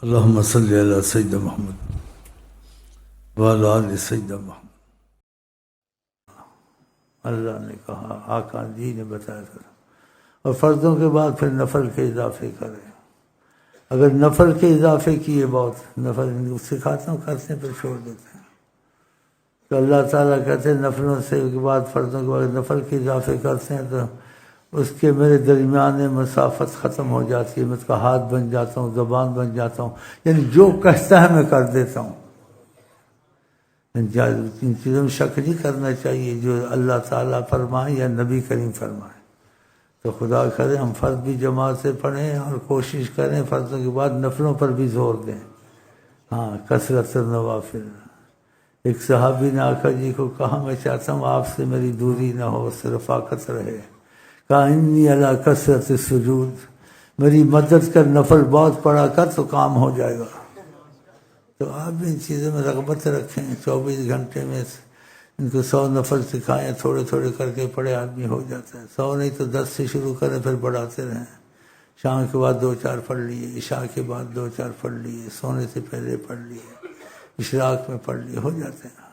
اللہم صلی علی سیدنا محمد وعلی آل سیدنا محمد۔ اللہ نے کہا، آقا جی نے بتایا تھا، اور فرضوں کے بعد پھر نفل کے اضافے کریں۔ اگر نفل کے اضافے کیے بہت، نفل سکھاتا ہوں کرتے ہیں پھر چھوڑ دیتے ہیں، تو اللہ تعالیٰ کہتے ہیں نفلوں سے کے بعد، فرضوں کے بعد نفل کے اضافے کرتے ہیں تو اس کے میرے درمیان مسافت ختم ہو جاتی ہے، میں اس کا ہاتھ بن جاتا ہوں، زبان بن جاتا ہوں، یعنی جو کہتا ہے میں کر دیتا ہوں۔ ان چیزوں میں شک نہیں کرنا چاہیے، جو اللہ تعالیٰ فرمائے یا نبی کریم فرمائے۔ تو خدا کرے ہم فرض بھی جماعت سے پڑھیں اور کوشش کریں فرضوں کے بعد نفلوں پر بھی زور دیں۔ ہاں، کثرت النوافل۔ ایک صحابی نے آقا جی کو کہا، میں چاہتا ہوں آپ سے میری دوری نہ ہو، اس سے رفاقت رہے۔ کہا انی علی کثرت السجود، میری مدد کر، نفل بہت پڑھا کر تو کام ہو جائے گا۔ تو آپ بھی ان چیزوں میں رغبت رکھیں، 24 گھنٹے میں ان کو 100 نفل سکھائیں، تھوڑے تھوڑے کر کے پڑھے، آدمی ہو جاتا ہے۔ 100 نہیں تو 10 سے شروع کریں، پھر بڑھاتے رہیں۔ شام کے بعد 2-4 پڑھ لیے، عشاء کے بعد 2-4 پڑھ لیے، سونے سے پہلے پڑھ لیے، اشراق میں پڑھ لیے، ہو جاتے ہیں۔